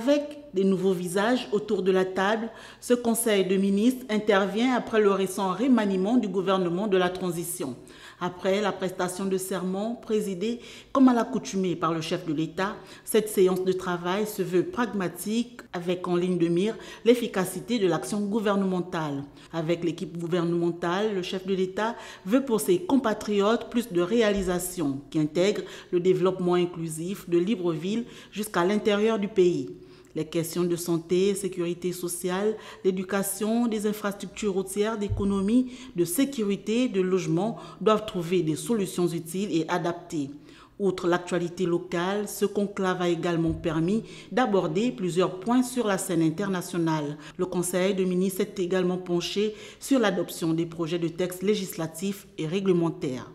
Avec des nouveaux visages autour de la table, ce Conseil de ministres intervient après le récent remaniement du gouvernement de la transition. Après la prestation de serment présidée comme à l'accoutumée par le chef de l'État, cette séance de travail se veut pragmatique avec en ligne de mire l'efficacité de l'action gouvernementale. Avec l'équipe gouvernementale, le chef de l'État veut pour ses compatriotes plus de réalisations qui intègrent le développement inclusif de Libreville jusqu'à l'intérieur du pays. Les questions de santé, sécurité sociale, d'éducation, des infrastructures routières, d'économie, de sécurité, de logement doivent trouver des solutions utiles et adaptées. Outre l'actualité locale, ce conclave a également permis d'aborder plusieurs points sur la scène internationale. Le Conseil de ministres s'est également penché sur l'adoption des projets de textes législatifs et réglementaires.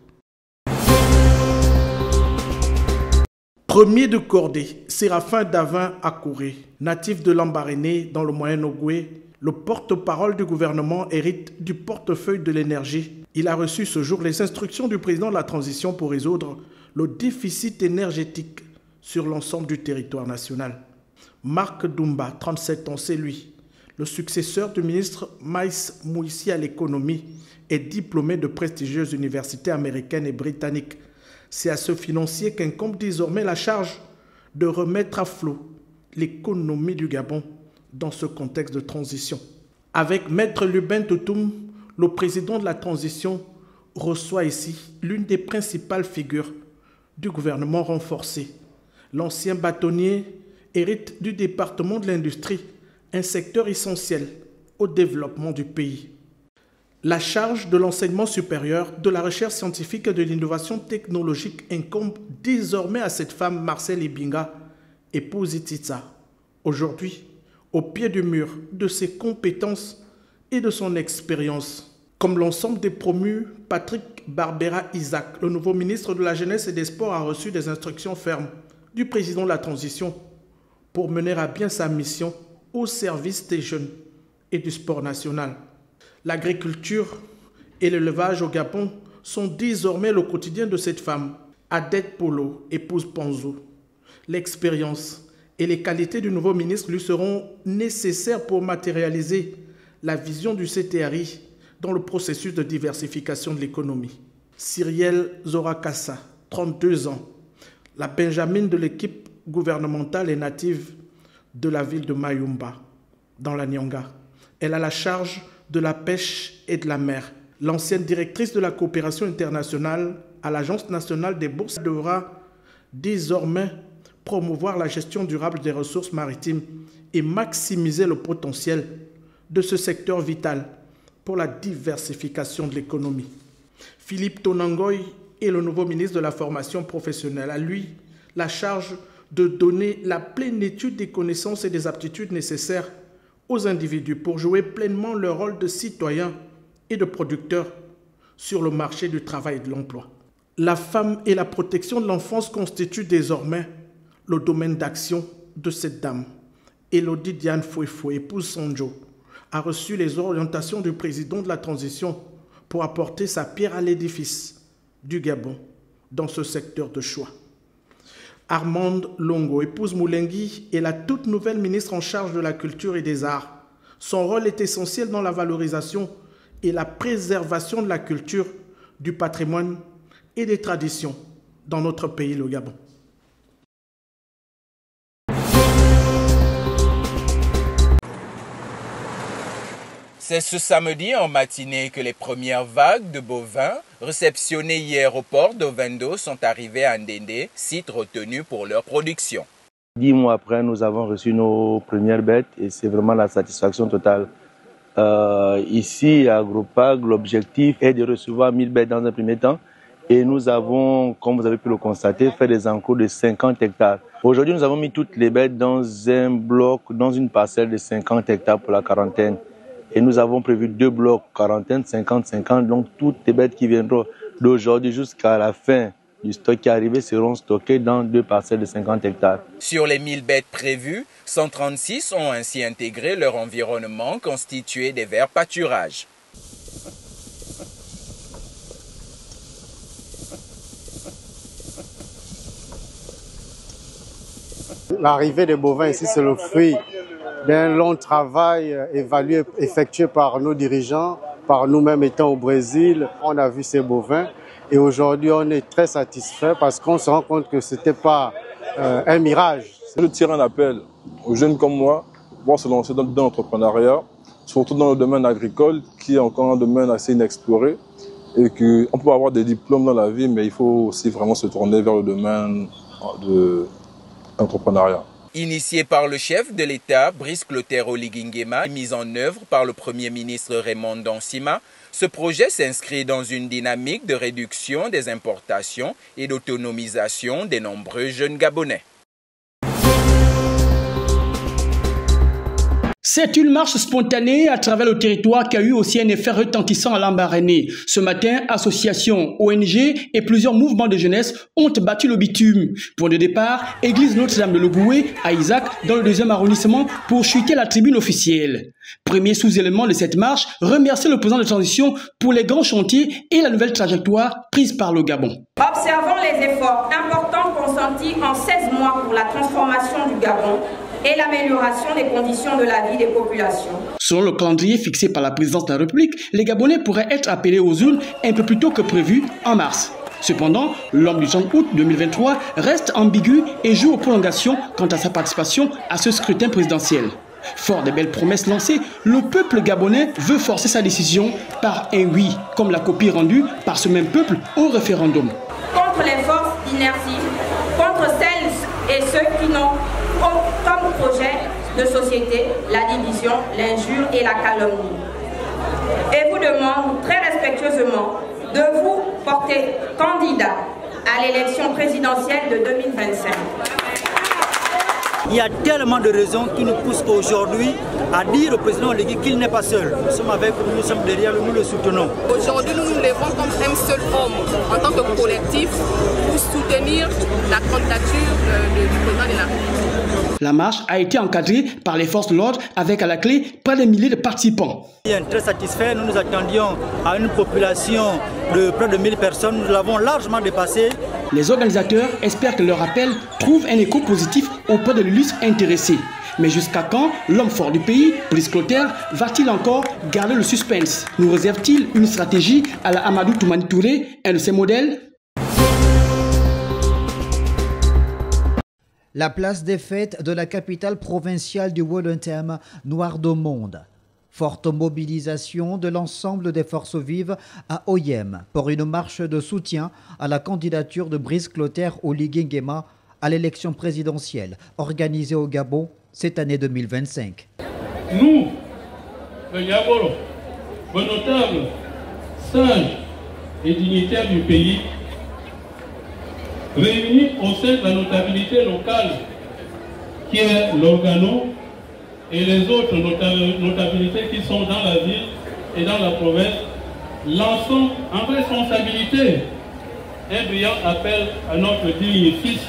Premier de cordée, Séraphin Davin Akouré, natif de Lambaréné dans le Moyen-Ogooué, le porte-parole du gouvernement hérite du portefeuille de l'énergie. Il a reçu ce jour les instructions du président de la transition pour résoudre le déficit énergétique sur l'ensemble du territoire national. Marc Doumba, 37 ans, c'est lui. Le successeur du ministre Maïs Mouissi à l'économie est diplômé de prestigieuses universités américaines et britanniques. C'est à ce financier qu'incombe désormais la charge de remettre à flot l'économie du Gabon dans ce contexte de transition. Avec Maître Lubin Toutoum, le président de la transition reçoit ici l'une des principales figures du gouvernement renforcé. L'ancien bâtonnier hérite du département de l'industrie, un secteur essentiel au développement du pays. La charge de l'enseignement supérieur, de la recherche scientifique et de l'innovation technologique incombe désormais à cette femme Marcel Ibinga, épouse Ititsa. Aujourd'hui, au pied du mur de ses compétences et de son expérience. Comme l'ensemble des promus, Patrick Barbera Isaac, le nouveau ministre de la Jeunesse et des Sports, a reçu des instructions fermes du président de la transition pour mener à bien sa mission au service des jeunes et du sport national. L'agriculture et l'élevage au Gabon sont désormais le quotidien de cette femme. Adette Polo, épouse Panzo. L'expérience et les qualités du nouveau ministre lui seront nécessaires pour matérialiser la vision du CTRI dans le processus de diversification de l'économie. Cyrielle Zorakassa, 32 ans, la Benjamine de l'équipe gouvernementale est native de la ville de Mayumba, dans la Nyanga. Elle a la charge de la pêche et de la mer. L'ancienne directrice de la coopération internationale à l'Agence nationale des bourses devra désormais promouvoir la gestion durable des ressources maritimes et maximiser le potentiel de ce secteur vital pour la diversification de l'économie. Philippe Tonangoy est le nouveau ministre de la formation professionnelle. À lui, la charge de donner la plénitude des connaissances et des aptitudes nécessaires aux individus pour jouer pleinement leur rôle de citoyens et de producteurs sur le marché du travail et de l'emploi. La femme et la protection de l'enfance constituent désormais le domaine d'action de cette dame. Elodie Diane Fouefou, épouse Sonjo, a reçu les orientations du président de la transition pour apporter sa pierre à l'édifice du Gabon dans ce secteur de choix. Armande Longo, épouse Moulengui, est la toute nouvelle ministre en charge de la culture et des arts. Son rôle est essentiel dans la valorisation et la préservation de la culture, du patrimoine et des traditions dans notre pays, le Gabon. C'est ce samedi en matinée que les premières vagues de bovins réceptionnées hier au port d'Ovendo sont arrivées à Ndendé, site retenu pour leur production. 10 mois après, nous avons reçu nos premières bêtes et c'est vraiment la satisfaction totale. Ici, à Agropag, l'objectif est de recevoir 1000 bêtes dans un premier temps et nous avons, comme vous avez pu le constater, fait des encours de 50 hectares. Aujourd'hui, nous avons mis toutes les bêtes dans un bloc, dans une parcelle de 50 hectares pour la quarantaine. Et nous avons prévu 2 blocs, quarantaine, 50-50. Donc toutes les bêtes qui viendront d'aujourd'hui jusqu'à la fin du stock qui est arrivé seront stockées dans 2 parcelles de 50 hectares. Sur les 1000 bêtes prévues, 136 ont ainsi intégré leur environnement constitué des verts pâturages. L'arrivée des bovins ici, c'est le fruit d'un long travail effectué par nos dirigeants, par nous-mêmes étant au Brésil. On a vu ces bovins et aujourd'hui on est très satisfait parce qu'on se rend compte que ce n'était pas un mirage. Je tire un appel aux jeunes comme moi pour se lancer dans l'entrepreneuriat, surtout dans le domaine agricole qui est encore un domaine assez inexploré et qu'on peut avoir des diplômes dans la vie, mais il faut aussi vraiment se tourner vers le domaine de l'entrepreneuriat. Initié par le chef de l'État, Brice Clotaire Oligui Nguema, et mis en œuvre par le Premier ministre Raymond Dansima, ce projet s'inscrit dans une dynamique de réduction des importations et d'autonomisation des nombreux jeunes Gabonais. C'est une marche spontanée à travers le territoire qui a eu aussi un effet retentissant à Lambaréné. Ce matin, associations, ONG et plusieurs mouvements de jeunesse ont battu le bitume. Point de départ, église Notre-Dame de Logoué à Isaac dans le 2e arrondissement pour chuter la tribune officielle. Premier sous-élément de cette marche, remercier le président de transition pour les grands chantiers et la nouvelle trajectoire prise par le Gabon. Observons les efforts importants consentis en 16 mois pour la transformation du Gabon et l'amélioration des conditions de la vie des populations. Selon le calendrier fixé par la présidence de la République, les Gabonais pourraient être appelés aux urnes un peu plus tôt que prévu en mars. Cependant, l'homme du 30 août 2023 reste ambigu et joue aux prolongations quant à sa participation à ce scrutin présidentiel. Fort des belles promesses lancées, le peuple gabonais veut forcer sa décision par un oui, comme la copie rendue par ce même peuple au référendum. Contre les forces d'inertie, contre celles et ceux qui n'ont comme projet de société la division, l'injure et la calomnie. Et vous demande très respectueusement de vous porter candidat à l'élection présidentielle de 2025. Il y a tellement de raisons qui nous poussent aujourd'hui à dire au président Oligui qu'il n'est pas seul. Nous sommes avec lui, nous sommes derrière lui, nous le soutenons. Aujourd'hui, nous nous levons comme un seul homme, en tant que collectif, pour soutenir la candidature du président de la République. La marche a été encadrée par les forces de l'ordre avec à la clé près de milliers de participants. Très satisfait, nous nous attendions à une population de près de 1000 personnes, nous l'avons largement dépassé. Les organisateurs espèrent que leur appel trouve un écho positif auprès de l'illustre intéressé. Mais jusqu'à quand l'homme fort du pays, Brice Clotaire, va-t-il encore garder le suspense? Nous réserve-t-il une stratégie à la Amadou Toumani Touré, un de ses modèles? La place des fêtes de la capitale provinciale du Wolontém, noire de monde. Forte mobilisation de l'ensemble des forces vives à Oyem pour une marche de soutien à la candidature de Brice Clotaire Oligui Nguema à l'élection présidentielle organisée au Gabon cette année 2025. Nous, le Yabolo, vos notables, sages et dignitaires du pays, réunis au sein de la notabilité locale qui est l'organo et les autres notabilités qui sont dans la ville et dans la province, lançons en responsabilité un brillant appel à notre digne fils,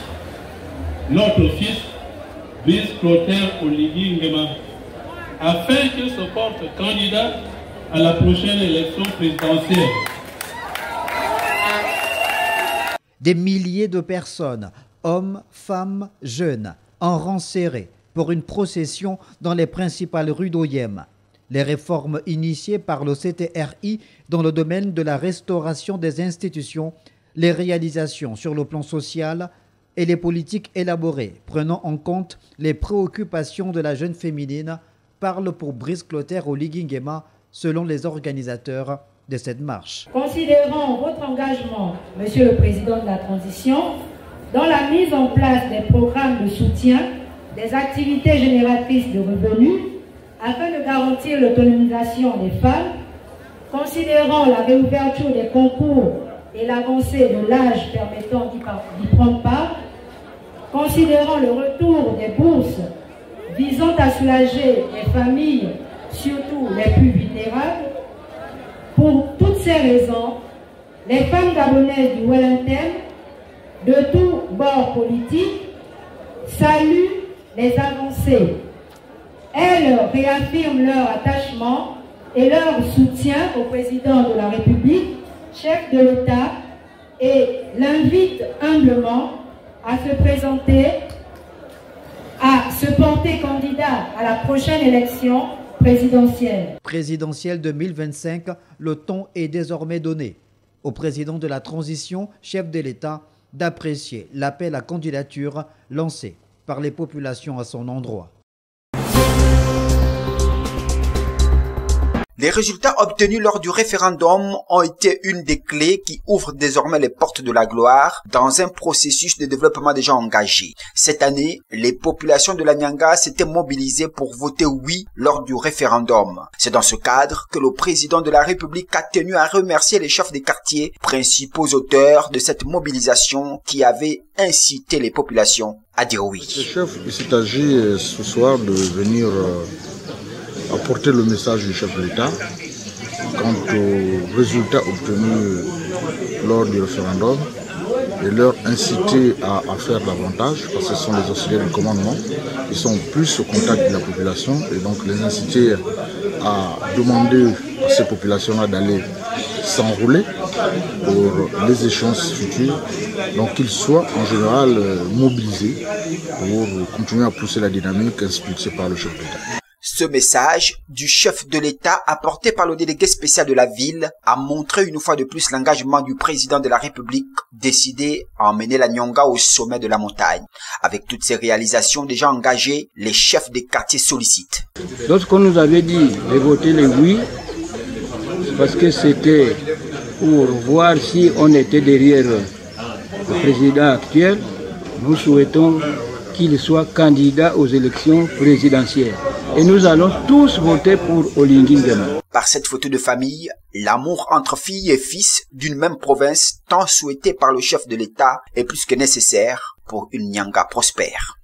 notre fils, Brice Clotaire Oligui Nguema, afin qu'il se porte candidat à la prochaine élection présidentielle. Des milliers de personnes, hommes, femmes, jeunes, en rang serré pour une procession dans les principales rues d'Oyem. Les réformes initiées par le CTRI dans le domaine de la restauration des institutions, les réalisations sur le plan social et les politiques élaborées prenant en compte les préoccupations de la jeune féminine parlent pour Brice Clotaire Oligui Nguema selon les organisateurs de cette marche. Considérant votre engagement, Monsieur le Président de la Transition, dans la mise en place des programmes de soutien, des activités génératrices de revenus, afin de garantir l'autonomisation des femmes, considérant la réouverture des concours et l'avancée de l'âge permettant d'y prendre part, considérant le retour des bourses visant à soulager les familles, surtout les plus vulnérables. Pour toutes ces raisons, les femmes gabonaises du Wolontém, de tous bords politiques, saluent les avancées. Elles réaffirment leur attachement et leur soutien au président de la République, chef de l'État, et l'invitent humblement à se présenter se porter candidat à la prochaine élection présidentielle. Présidentielle 2025, le ton est désormais donné au président de la transition, chef de l'État, d'apprécier l'appel à candidature lancé par les populations à son endroit. Les résultats obtenus lors du référendum ont été une des clés qui ouvre désormais les portes de la gloire dans un processus de développement déjà engagé. Cette année, les populations de la Nyanga s'étaient mobilisées pour voter oui lors du référendum. C'est dans ce cadre que le président de la République a tenu à remercier les chefs des quartiers, principaux auteurs de cette mobilisation qui avaient incité les populations à dire oui. Les chefs, il s'agit ce soir de venir apporter le message du chef de l'État quant aux résultats obtenus lors du référendum et leur inciter à faire davantage, parce que ce sont les auxiliaires du commandement, ils sont plus au contact de la population, et donc les inciter à demander à ces populations-là d'aller s'enrouler pour les échéances futures, donc qu'ils soient en général mobilisés pour continuer à pousser la dynamique impulsée par le chef de l'État. Ce message du chef de l'État apporté par le délégué spécial de la ville a montré une fois de plus l'engagement du président de la République décidé à emmener la Nyanga au sommet de la montagne. Avec toutes ces réalisations déjà engagées, les chefs des quartiers sollicitent. Lorsqu'on nous avait dit de voter les oui, parce que c'était pour voir si on était derrière le président actuel, nous souhaitons qu'il soit candidat aux élections présidentielles. Et nous allons tous voter pour Olingi Nguema. Par cette photo de famille, l'amour entre filles et fils d'une même province, tant souhaité par le chef de l'État, est plus que nécessaire pour une Nyanga prospère.